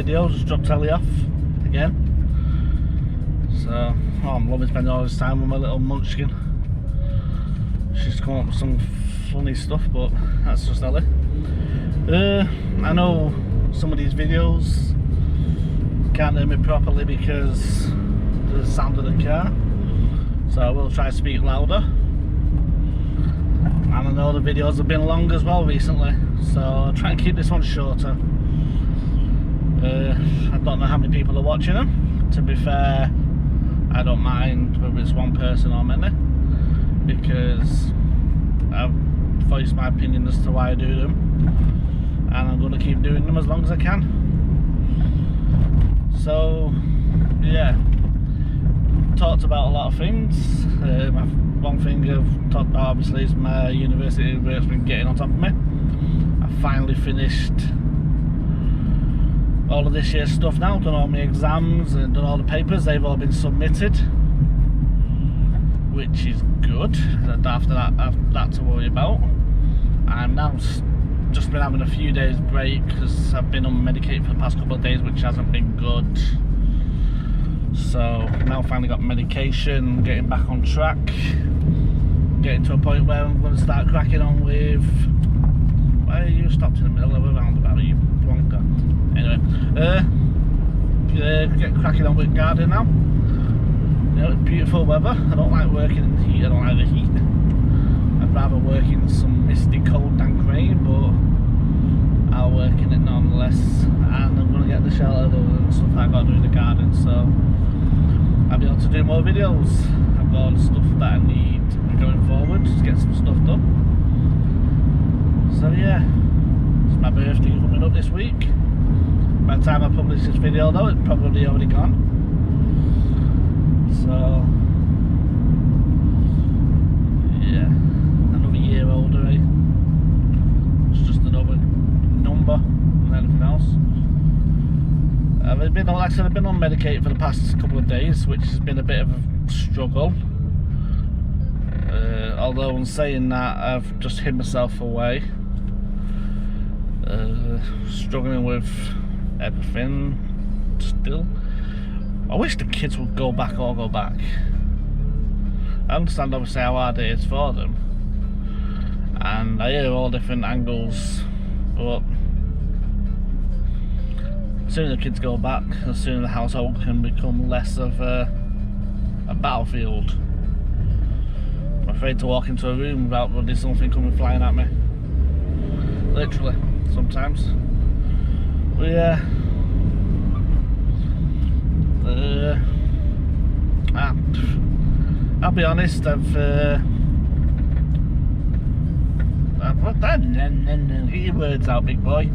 video, just dropped telly off again. So, I'm loving spending all this time with my little munchkin. She's come up with some funny stuff, but that's just Ellie. I know some of these videos can't hear me properly because of the sound of the car, so I will try to speak louder. And I know the videos have been long as well recently, so I'll try and keep this one shorter. I don't know how many people are watching them. To be fair, I don't mind whether it's one person or many, because I've voiced my opinion as to why I do them, and I'm going to keep doing them as long as I can. So yeah, talked about a lot of things. One thing I've talked about obviously is my university work's been getting on top of me. I finally finished all of this year's stuff now, done all my exams and done all the papers. They've all been submitted, which is good. After that, I have that to worry about. I'm now just been having a few days break because I've been on medicated for the past couple of days, which hasn't been good. So now finally got medication, getting back on track, getting to a point where I'm going to start cracking on with. Why are you stopped in the middle of a roundabout, you plonker? Anyway, get cracking on with gardening now. You know, it's beautiful weather. I don't like working in the heat. I don't like the heat. I'd rather work in some misty, cold, dank rain, but I'll work in it nonetheless. And I'm going to get the shelter and stuff that I've got to do in the garden, so I'll be able to do more videos. I've got all the stuff that I need going forward to get some stuff done. So yeah, it's my birthday coming up this week. By the time I publish this video though, it's probably already gone. So yeah, another year older, eh? It's just another number and anything else. I've been, like I said, I've been on medicated for the past couple of days, which has been a bit of a struggle. Although in saying that, I've just hid myself away. Struggling with everything still. I wish the kids would go back. I understand obviously how hard it is for them, and I hear all different angles, but the sooner the kids go back, the sooner the household can become less of a battlefield. I'm afraid to walk into a room without really something coming flying at me. Literally, sometimes. But yeah. I'll be honest, I've get your words out, big boy.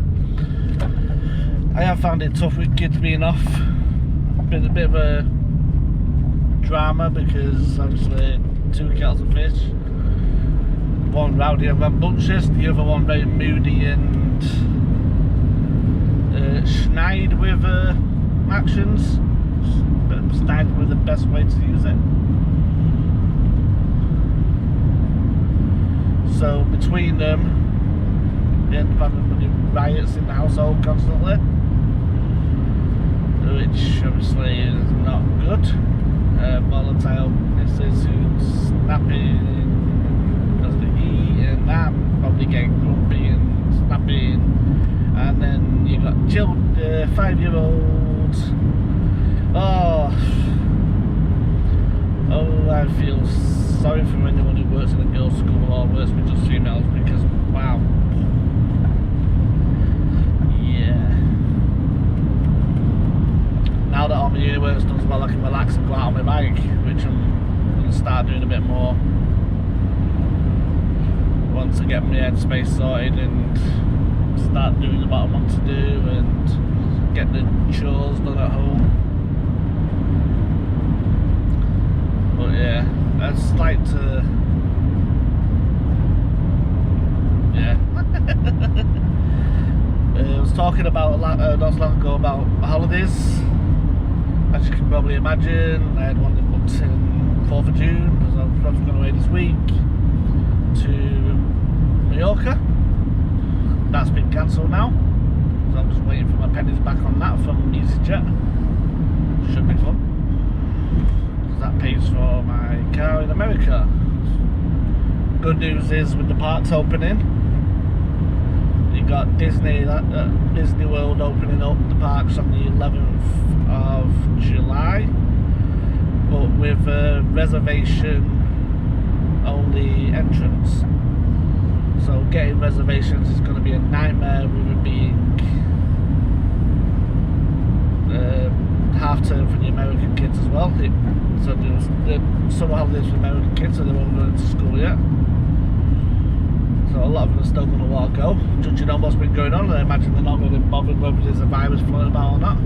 I have found it tough with kids being off. Been a bit of a drama because obviously two kettles of fish. One rowdy and rambunctious, the other one very moody and snide with actions. Snide with the best way to use it. So between them, they end up having riots in the household constantly, which obviously is not good. Volatile missus who's snapping because of the heat, and I'm probably getting grumpy and snapping. And then you got 5-year-olds. Oh, I feel sorry for anyone who works in a girls' school or works with just females, because wow. Yeah. Now that all my uni work's done as well, I can relax and go out on my bike, which I'm going to start doing a bit more once I get my headspace sorted and start doing what I want to do and get the chores done at home. But yeah, I just like to, yeah. I was talking about not so long ago about holidays. As you can probably imagine, I had one that booked in 4th of June, as I was going away this week to Mallorca. That's been cancelled now, So I'm just waiting for my pennies back on that from EasyJet. Should be fun. Because that pays for my car in America. Good news is with the parks opening, you got Disney World opening up the parks on the 11th of July, but with a reservation only entrance. So getting reservations is going to be a nightmare with it being half term for the American kids as well. So there's the summer holidays for American kids, so they won't go into school yet. So a lot of them are still going to want to go. Judging on what's been going on, I imagine they're not going to be bothered whether there's a virus floating about or not.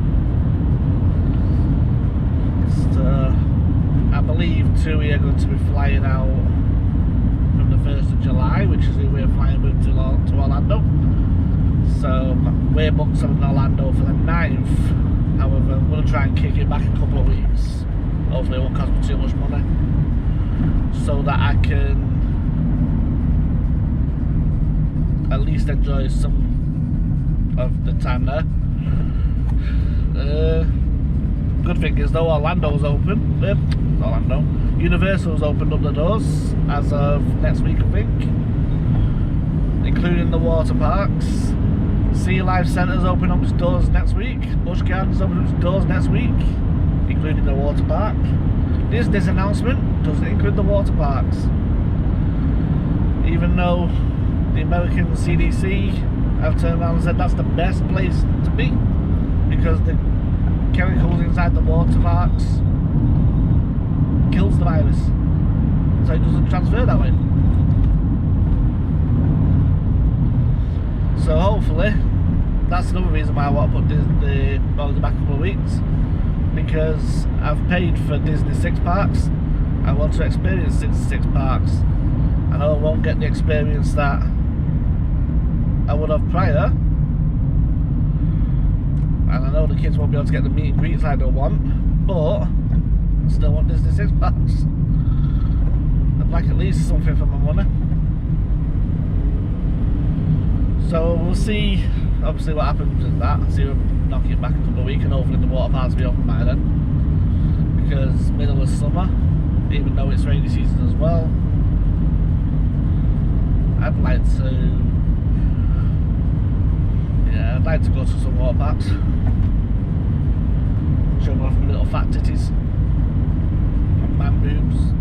I believe TUI are going to be flying out from the 1st of July, which is who we're flying with to Orlando. So we're booked in Orlando for the 9th. However, I'm going to try and kick it back a couple of weeks. Hopefully it won't cost me too much money, so that I can at least enjoy some of the time there. Good thing is though, Orlando's open. Universal's opened up the doors as of next week, I think, including the water parks. Sea Life Centre's open up its doors next week. Busch Gardens open up its doors next week, including the water park. Disney's announcement doesn't include the water parks, even though the American CDC have turned around and said that's the best place to be because the chemicals inside the water parks kills the virus, so it doesn't transfer that way. So hopefully that's another reason why I want to put Disney World back a couple of weeks, because I've paid for Disney 6 parks. I want to experience 6 parks. I know I won't get the experience that I would have prior, and I know the kids won't be able to get the meet and greets I don't want, but I still want Disney 6 parks. I'd like at least something for my money. So we'll see obviously what happens with that. See if I'm knocking it back a couple of weeks, and hopefully the water parks will be open by then, because middle of summer, even though it's rainy season as well, I'd like to go to some water parks, show them off my little fat titties and man boobs.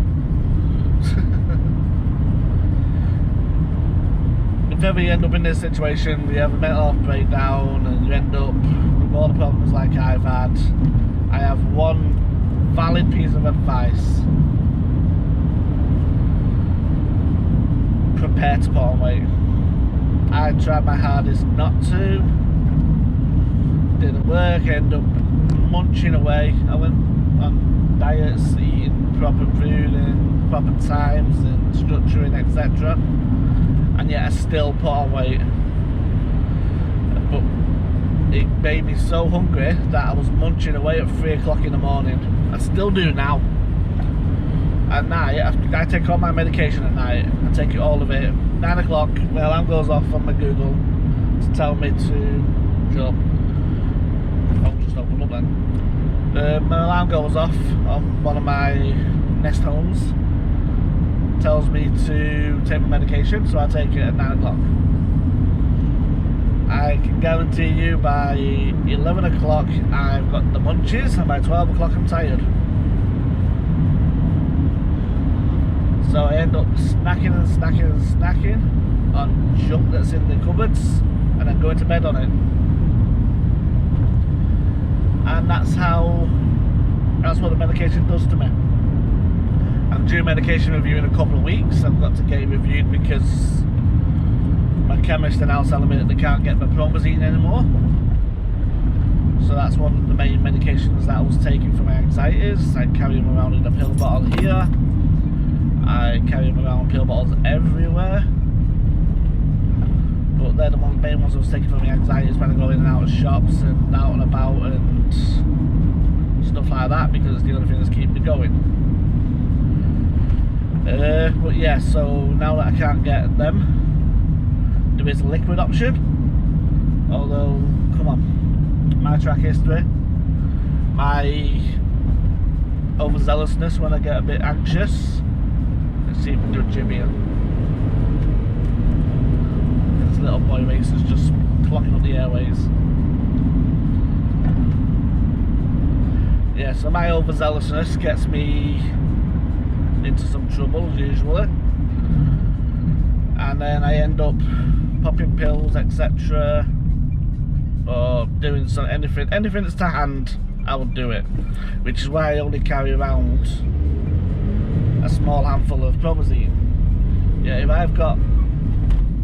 If ever you end up in this situation, you have a mental health breakdown and you end up with all the problems like I've had, I have one valid piece of advice: prepare to put on weight. I tried my hardest not to, didn't work, ended up munching away. I went on diets, eating proper food and proper times and structuring, etc. And yet I still put on weight. But it made me so hungry that I was munching away at 3 o'clock in the morning. I still do now. At night, I take all my medication at night. I take it, all of it. 9 o'clock, my alarm goes off on my Google to tell me to jump. I'll just open up then. My alarm goes off on one of my Nest homes. Tells me to take my medication, so I take it at 9 o'clock. I can guarantee you by 11 o'clock I've got the munchies, and by 12 o'clock I'm tired. So I end up snacking and snacking and snacking on junk that's in the cupboards, and then going to bed on it. And that's what the medication does to me. I'm due medication review in a couple of weeks. I've got to get it reviewed because my chemist are now telling me that they can't get my promazine anymore. So that's one of the main medications that I was taking for my anxieties. I carry them around in a pill bottle here. I carry them around pill bottles everywhere. But they're the main ones I was taking for my anxieties when I go in and out of shops and out and about and stuff like that, because it's the only thing that's keeping me going. But yeah, so now that I can't get them, there is a liquid option. Although, come come on. My track history. My overzealousness when I get a bit anxious. Let's see if we can do a jib here. This little boy racer's just clocking up the airways. Yeah, so my overzealousness gets me into some trouble usually, and then I end up popping pills, etc., or doing anything that's to hand. I will do it, which is why I only carry around a small handful of promazine. Yeah, if I've got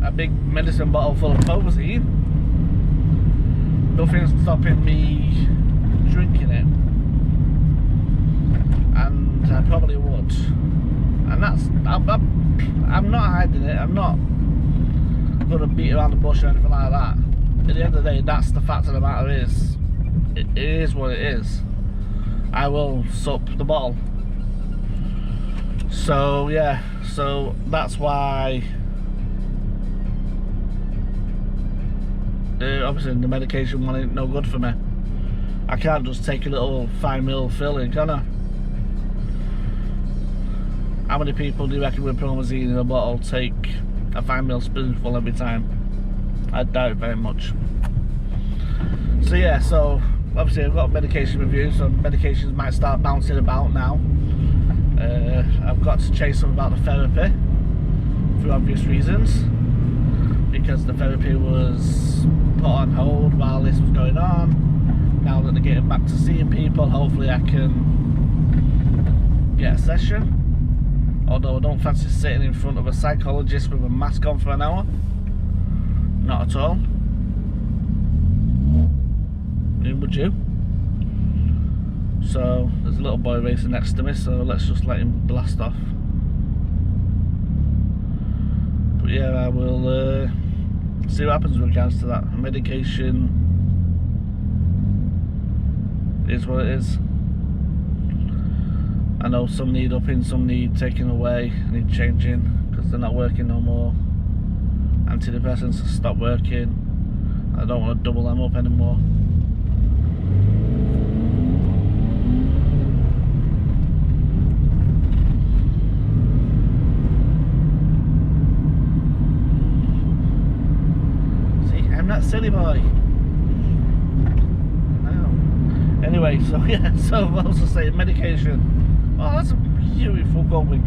a big medicine bottle full of promazine, nothing's stopping me drinking it, and I probably would. And that's, I'm not hiding it. I'm not gonna beat around the bush or anything like that. At the end of the day, that's the fact of the matter is, it is what it is. I will sup the bottle. So yeah, so that's why obviously the medication one ain't no good for me. I can't just take a little 5ml filling, can I? How many people do you reckon with promazine in a bottle take a 5ml spoonful every time? I doubt it very much. So yeah, so obviously I've got medication reviews, so medications might start bouncing about now. I've got to chase them about the therapy for obvious reasons, because the therapy was put on hold while this was going on. Now that they're getting back to seeing people, hopefully I can get a session. Although I don't fancy sitting in front of a psychologist with a mask on for an hour. Not at all. Neither would you. So there's a little boy racing next to me, so let's just let him blast off. But yeah, I will see what happens with regards to that. Medication is what it is. I know some need upping, some need taking away, need changing because they're not working no more. Antidepressants have stopped working. I don't want to double them up anymore. See, I'm not silly boy. No. Anyway, so yeah, so what was I saying? Medication. Oh, that's a beautiful going.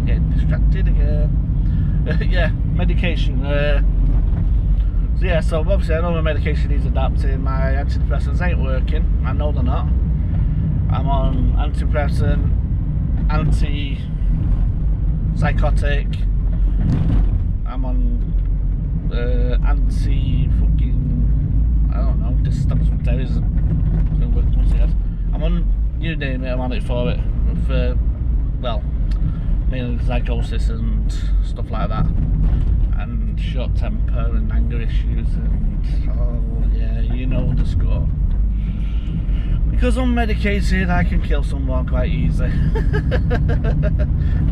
Getting distracted again. Yeah, medication. So yeah, so obviously I know my medication needs adapting. My antidepressants ain't working. I know they're not. I'm on antidepressant, anti-psychotic. I'm on anti-fucking, I don't know, this stands for terrorism. I'm on, you name it, I'm on it for it. For, well, mainly psychosis and stuff like that. And short temper and anger issues and, oh yeah, you know the score. Because unmedicated I can kill someone quite easy.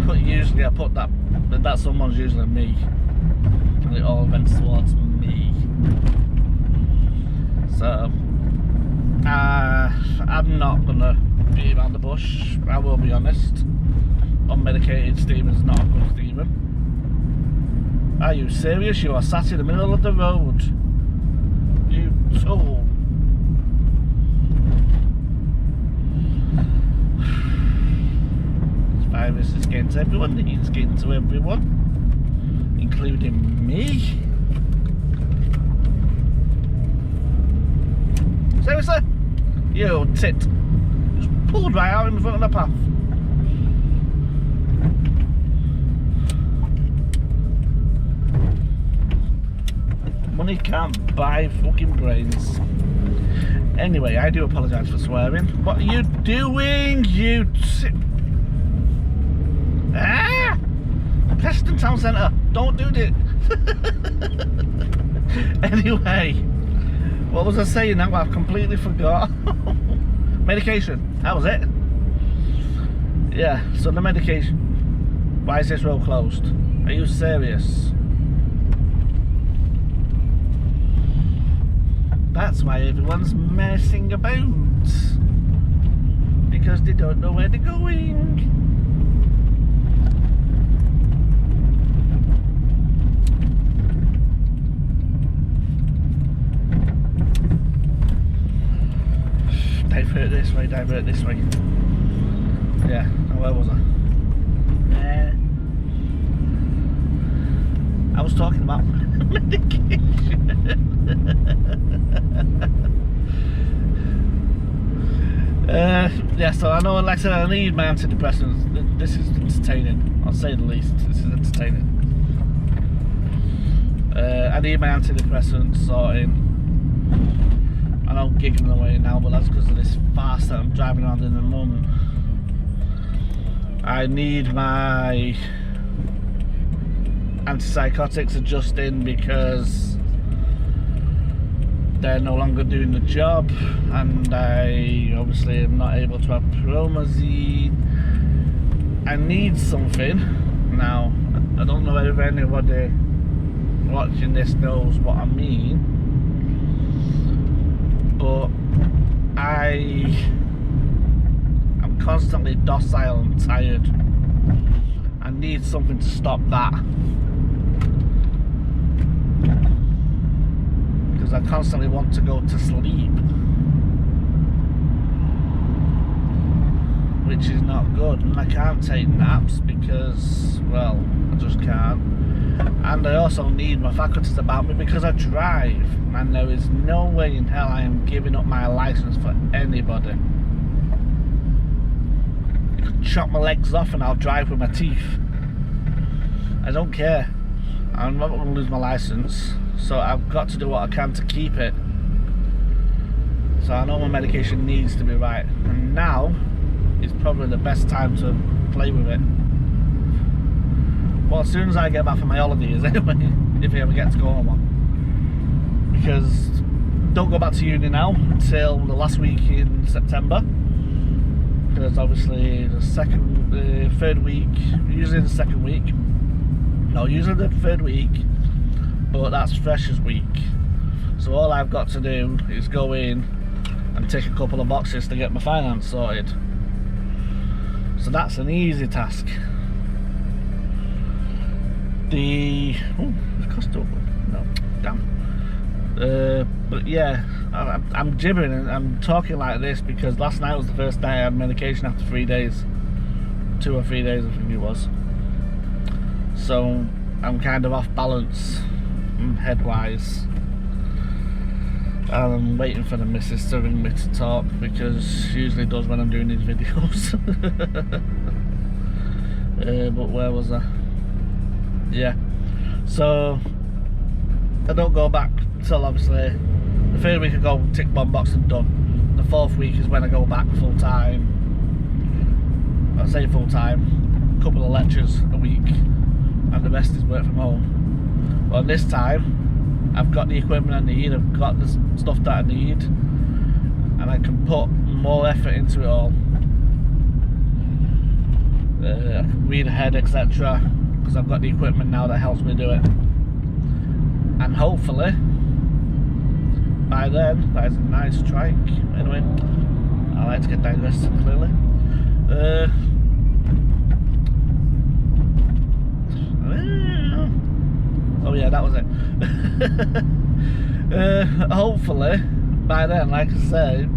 But usually I put that someone's usually me. And it all vents towards me. So I'm not gonna beat around the bush, I will be honest. Unmedicated Stephen's not a good Stephen. Are you serious? You are sat in the middle of the road. You tool. This virus is getting to everyone. It's getting to everyone, including me. Seriously? You tit. Just pulled right out in front of the path. Money can't buy fucking brains. Anyway, I do apologise for swearing. What are you doing, you Ah! Preston Town Centre. Don't do it. Anyway, what was I saying now? I've completely forgot. Medication. That was it. Yeah, so the medication. Why is this road closed? Are you serious? That's why everyone's messing about. Because they don't know where they're going. Divert this way, divert this way. Yeah, where was I? I was talking about medication. Yeah, so I know, like I said, I need my antidepressants. This is entertaining, I'll say the least. This is entertaining. I need my antidepressants sorting. I know I'm giggling away now, but that's because of this fast that I'm driving around in the moment. I need my antipsychotics adjusting because they're no longer doing the job, and I obviously am not able to have promazine. I need something. Now, I don't know if anybody watching this knows what I mean, but I'm constantly docile and tired. I need something to stop that, because I constantly want to go to sleep, which is not good, and I can't take naps because, well, I just can't. And I also need my faculties about me because I drive, and there is no way in hell I am giving up my license for anybody. You could chop my legs off and I'll drive with my teeth. I don't care. I'm not going to lose my license, so I've got to do what I can to keep it. So I know my medication needs to be right, and now is probably the best time to play with it. Well, as soon as I get back from my holidays anyway, if I ever get to go on one. Because don't go back to uni now until the last week in September. Because obviously the third week, usually the second week. No, usually the third week, but that's freshers week. So all I've got to do is go in and tick a couple of boxes to get my finance sorted. So that's an easy task. The Costa, no, damn. But yeah, I'm gibbering and I'm talking like this because last night was the first night I had medication after 3 days, 2 or 3 days I think it was. So I'm kind of off balance head wise. I'm waiting for the missus to ring me to talk, because she usually does when I'm doing these videos. But where was I? Yeah, so I don't go back till obviously the third week I go tick bomb box and done. The fourth week is when I go back full time. I say full time, a couple of lectures a week, and the rest is work from home. Well, this time I've got the equipment I need, I've got the stuff that I need, and I can put more effort into it all. I can read ahead, etc., because I've got the equipment now that helps me do it. And hopefully by then, that is a nice strike. Anyway, I like to get digressed clearly. Oh yeah, that was it. Hopefully by then, like I say,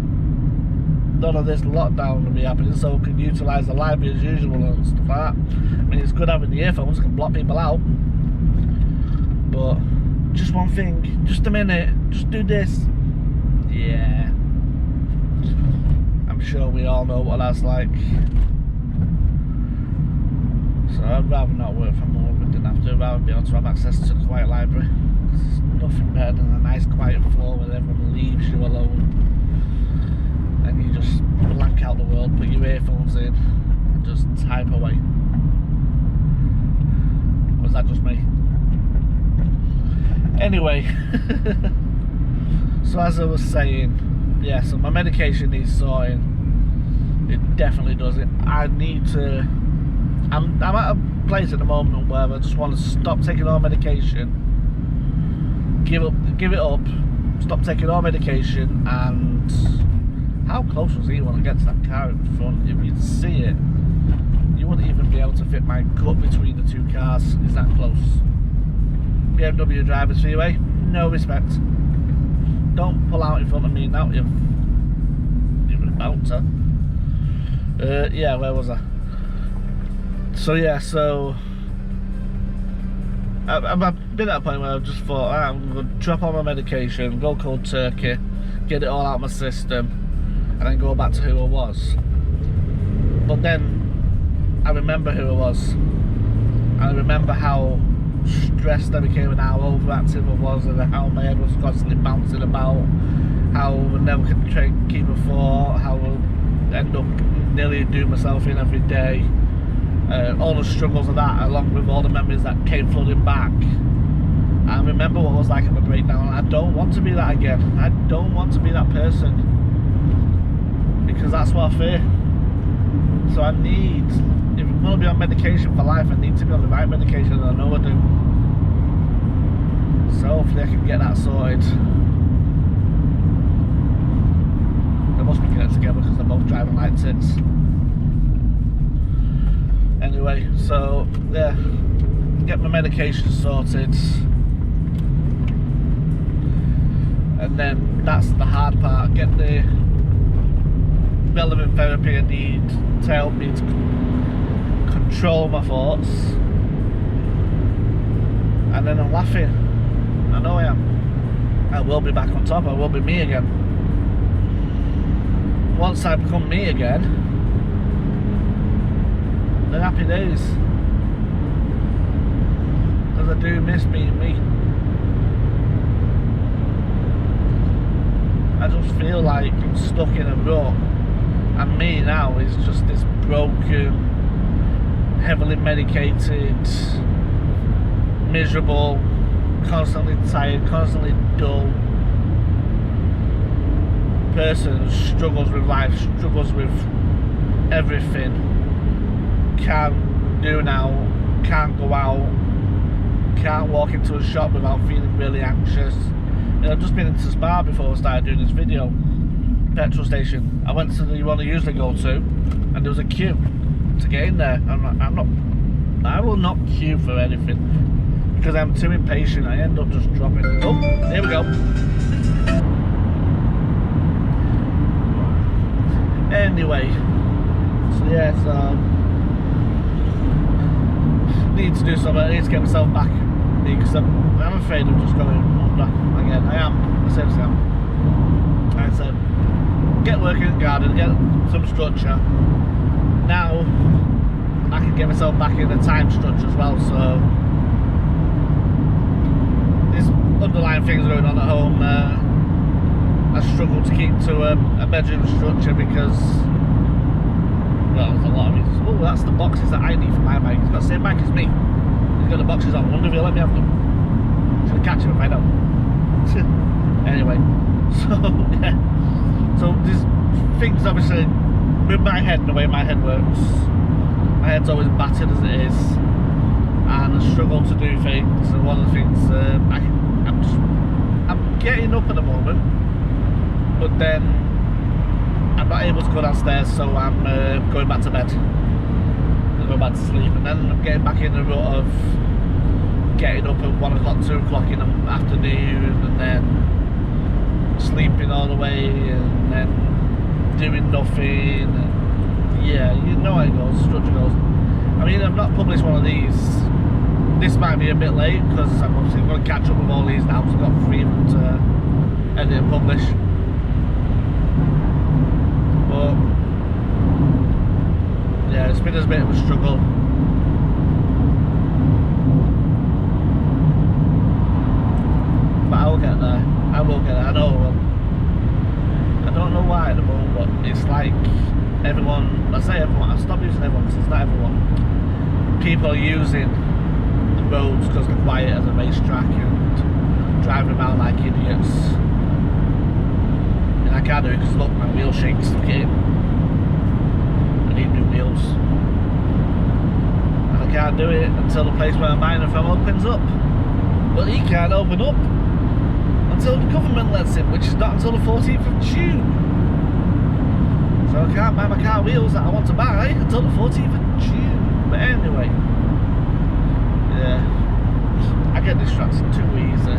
none of this lockdown will be happening, so we can utilise the library as usual and stuff like that. I mean, it's good having the earphones, can block people out, but just one thing, just a minute, just do this. Yeah, I'm sure we all know what that's like. So I'd rather not work from home if I didn't have to. I'd rather be able to have access to the quiet library. There's nothing better than a nice quiet floor where everyone leaves you alone and you just blank out the world, put your earphones in and just type away. Was that just me? Anyway, so as I was saying, yeah, so my medication needs sorting. It definitely does it. I need to, I'm at a place at the moment where I just want to stop taking all medication, give it up, stopped taking all medication, and how close was he when I get to that car in front? If you'd see it, you wouldn't even be able to fit my gut between the two cars. It's that close. BMW drivers for you, eh? No respect. Don't pull out in front of me now. You're about to. Yeah, where was I? So yeah, I've been at a point where I've just thought, I'm going to drop all my medication, go cold turkey, get it all out of my system, and then go back to who I was. But then I remember who I was. I remember how stressed I became and how overactive I was, and how my head was constantly bouncing about, how I never could try and keep a thought, how I end up nearly doing myself in every day. All the struggles of that, along with all the memories that came flooding back. I remember what it was like at my breakdown. I don't want to be that again. I don't want to be that person, because that's what I fear. So I need, if I'm going to be on medication for life, I need to be on the right medication, and I know I do. So hopefully I can get that sorted. They must be getting together because they're both driving like tits. Anyway, so yeah, get my medication sorted, and then that's the hard part. Get the relevant therapy I need to help me to control my thoughts, and then I'm laughing. I know I am. I will be back on top. I will be me again. Once I become me again, then happy days. Because I do miss being me. I just feel like I'm stuck in a rut, and me now is just this broken, heavily medicated, miserable, constantly tired, constantly dull person who struggles with life, struggles with everything. Can't do now, can't go out, can't walk into a shop without feeling really anxious. I've just been into Spa before I started doing this video. Petrol station. I went to the one I usually go to, and there was a queue to get in there. I will not queue for anything because I'm too impatient. I end up just dropping. Oh, here we go. Anyway, so yeah, need to do something. I need to get myself back, because I'm afraid of just going under again. I seriously am. I said, get working in the garden, get some structure. Now I can get myself back in the time structure as well. So there's underlying things going on at home. I struggle to keep to a bedroom structure because, well, there's a lot of reasons. Oh, that's the boxes that I need for my bike. He's got the same bike as me. He's got the boxes on. I wonder if he'll let me have them. Should catch him if I don't. Anyway, so yeah. So there's things obviously with my head and the way my head works. My head's always battered as it is, and I struggle to do things. And one of the things I'm getting up at the moment, but then I'm not able to go downstairs, so I'm going back to bed. I'm going back to sleep, and then I'm getting back in the rut of getting up at 1 o'clock, 2 o'clock in the afternoon, and then sleeping all the way, and then doing nothing. And yeah, you know how it goes, structure goes. I mean, I've not published one of these. This might be a bit late because I'm obviously going to catch up with all these now, so I've got 3 of them to edit and publish. But yeah, it's been a bit of a struggle. But I will get there. I will get there. I know I will. I don't know why at the moment, but it's like everyone, I say everyone, I've stopped using everyone because it's not everyone. People are using the roads because they're quiet as a racetrack and driving around like idiots. And I can't do it because look, my wheel shakes. Okay, I need new wheels. And I can't do it until the place where I'm buying them from opens up. But he can't open up until the government lets in, which is not until the 14th of June. So I can't buy my car wheels that I want to buy until the 14th of June. But anyway, yeah, I get distracted too easy.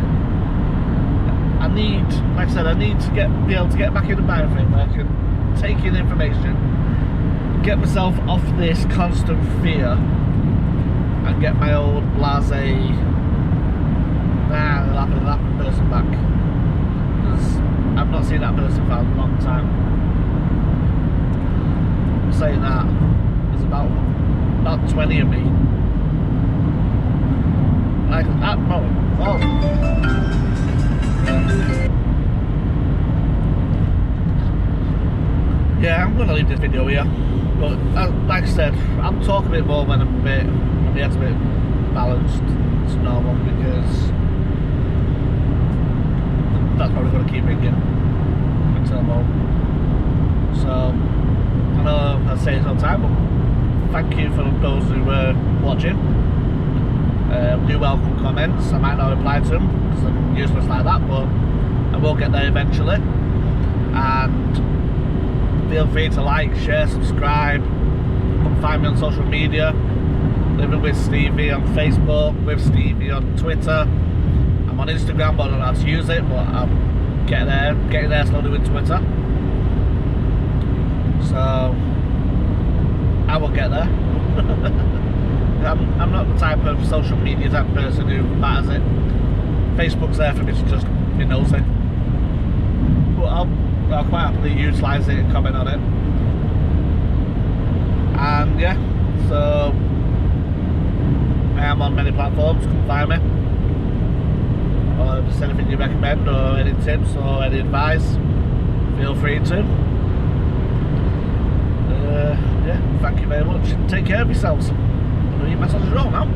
I need, like I said, I need to be able to get back in the mind frame where I can take in information, get myself off this constant fear, and get my old blasé, it'll happen person back. Because I've not seen that person for a long time. I'm saying that there's about 20 of me. Like that moment. Oh. Yeah, I'm gonna leave this video here. But like I said, I'll talk a bit more when my head's a bit balanced. It's normal because that's probably going to keep ringing until I'm home. So I know I say it all the time, but thank you for those who were watching. Do welcome comments. I might not reply to them because I'm useless like that, but I will get there eventually. And feel free to like, share, subscribe. Come find me on social media. Living with Stevie on Facebook, with Stevie on Twitter. I'm on Instagram, but I don't know how to use it, but I'm getting there slowly with Twitter. So I will get there. I'm not the type of social media type person who matters it. Facebook's there for me to just be nosy. But I'll quite happily utilise it and comment on it. And yeah, so I am on many platforms, come find me. Or if there's anything you recommend or any tips or any advice, feel free to. Yeah, thank you very much. Take care of yourselves. I'm going to eat my sausage roll now.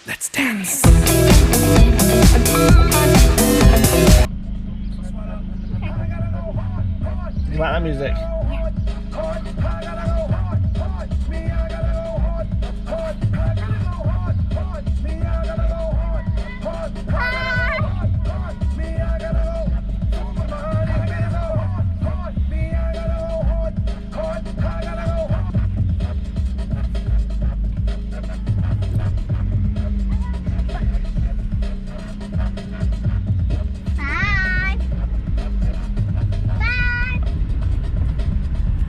Let's dance. You like that music?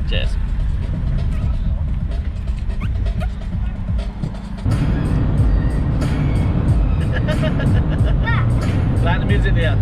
Cheers. Like the music here.